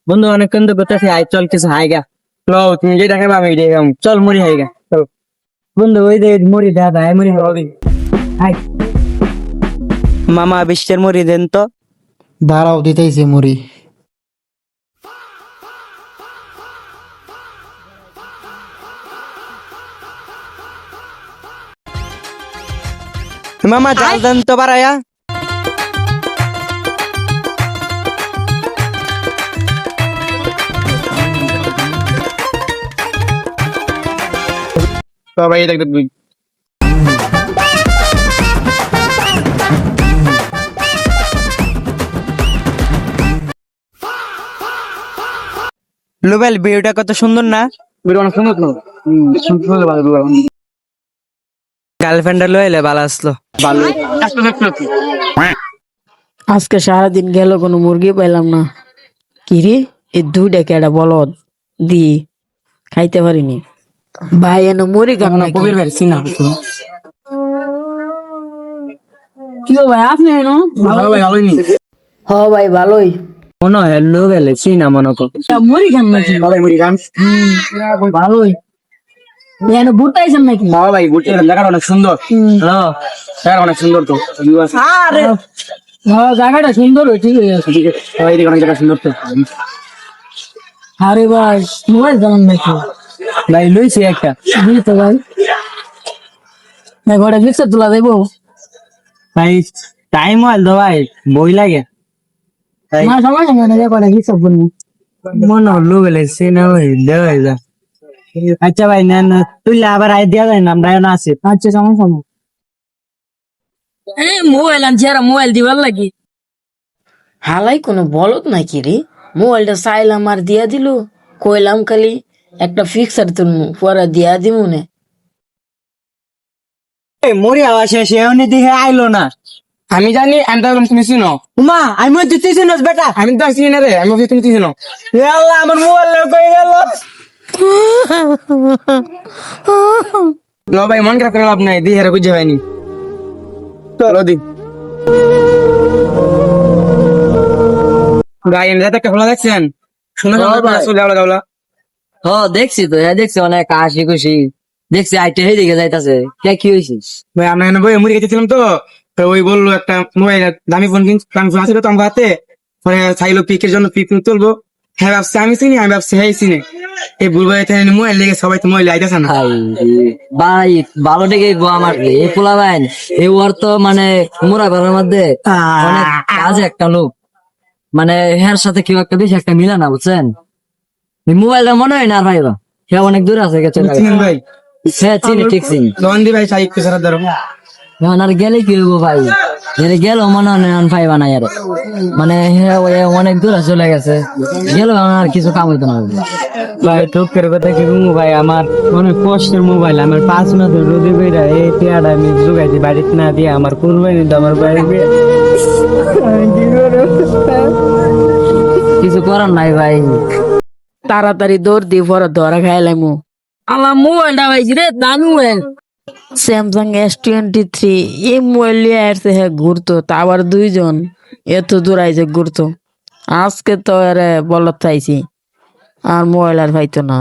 বন্ধু অনেকক্ষণ তো করতেছি, আয় চল কিছু হাইগা। লো তুমি যেটা খাবে আমি এটাই খাবো। চল মুড়ি হাইগা চল। বন্ধু ওই যে মুড়ি দাদা মুড়ি হবে। হাই মামা বিশ্বের মুড়ি দেন তো। দাঁড়াও দিতেইছে মুড়ি। মামা জাল দেন তো বাড়ায়া। তো ভাই দেখ দেখ লোবেল ভিউটা কত সুন্দর না? ভিউ অনেক সুন্দর তো। সুন্দর ভালো লাগলো। গার্লফ্রেন্ড লইলে ভালো আসলো। ভালো আজকে সারাদিন গেল কোনো মুরগি পাইলাম না। কিরে এই দুইটা কেডা বলদ দি খাইতে পারিনি। ভাই এনে মুড়ি খান না কবির ভাই সিনা কি গো ভাই আপনি এনো? ভালো ভাই ভালোই নি হ ভাই ভালোই। মনে হয় লোবেল সিনা মনে কর। মুড়ি খান নাকি? ভালোই মুড়ি খান। ভালোই। এনে বুটাইছেন নাকি? বাবা ভাই বুঝতে জায়গাটা অনেক সুন্দর। হ্যাঁ জায়গাটা অনেক সুন্দর তো। আরে হ্যাঁ জায়গাটা সুন্দর ঠিক আছে। ঠিক আছে সবাই দিকে অনেক জায়গা সুন্দর তো। আরে ভাই মোবাইল জানান নাকি? ভাই লইছি একটা। দিই তো ভাই। ভাই ঘরে পিকচার তোলা দেবো? ভাই টাইম হল তো ভাই বই লাগে। না সমস্যা নেই না ঘরে পিকচার বলবো। মনে হলো বলে সিনা ওই দেওয়া যা। আচ্ছা ভাই না না তুই আবার আই দিয়া যায় না আমরা না আছি। আচ্ছা সমস্যা নেই। মোবাইল আনছি আর মোবাইল দিবার লাগি। হালাই কোনো বলত নাকি রে? মোবাইলটা চাইলাম আর দিয়া দিল। কইলাম খালি একটা ফিক্সার তুলমু পরে দিয়া দিমু নে। এই মরি আওয়াজ শেষ এমনি দিকে আইলো না। আমি জানি আমি তো তুমি চিনো। উমা আমি মধ্যে তুই চিনস বেটা। আমি তো চিনি না রে, আমি ভাবছি তুমি চিনো। আল্লাহ আমার মোবাইল কই গেল। লো ভাই মন খারাপ করে লাভ নাই, দিয়ে হেরে বুঝে হয়নি। চলো দি ভাই এনে যাতে একটা খোলা দেখছেন সুন্দর দাওলা। ও দেখছি তো দেখছি অনেক হাসি খুশি দেখছি আইটে হয়ে দিকে যাইতাছে কে কি হয়েছিস। ভাই আমরা এনে বই মুড়ি খেতেছিলাম তো, তো ওই বললো একটা মোবাইল দামি ফোন কিনছি, দামি ফোন আছে তো আমার হাতে। পরে চাইলো পিকের জন্য পিক তুলবো। হ্যাঁ ভাবছি আমি চিনি, আমি ভাবছি হ্যাঁ চিনি। এই ভুল ভাই মোবাইল লেগে সবাই তো মোবাইল আইতেছে না। ভাই ভালো দেখে আমার এই পোলা ভাই এই ওর তো মানে মোরা ঘরের মধ্যে অনেক কাজে একটা লোক মানে হের সাথে কেউ একটা বেশি একটা মিলে না বুঝছেন। মোবাইলটা মনে হয় না আর ভাই সে অনেক দূরে আছে গেছে। চিনেন ভাই? হ্যাঁ চিনি ঠিক চিনি। লন্ডি ভাই সাইক পেছার ধরো। এখন আর গেলে কি হইব ভাই, এর গেল মনে হয় পাইবা না আর মানে অনেক দূরে চলে গেছে গেল আর কিছু কাম হইতো না। ভাই টুকের কথা কি বলবো ভাই, আমার অনেক কষ্টের মোবাইল আমার 5 মাস রোদে বেড়া এই টিয়াটা আমি জোগাইছি বাড়িতে না দিয়ে আমার কুরবানি তো আমার বাড়ি কিছু করার নাই ভাই। তাড়াতাড়ি দৌড় দিয়ে পরে ধরা খাইলাম। আমার মোবাইলটা পাইছি রে দামি মোবাইল স্যামসাং S23। এই মোবাইল নিয়ে আসছে হ্যাঁ ঘুরতো তা আবার দুইজন এত দূর আইছে ঘুরতো। আজকে তো আরে বলত চাইছি আর মোবাইল আর পাইতো না।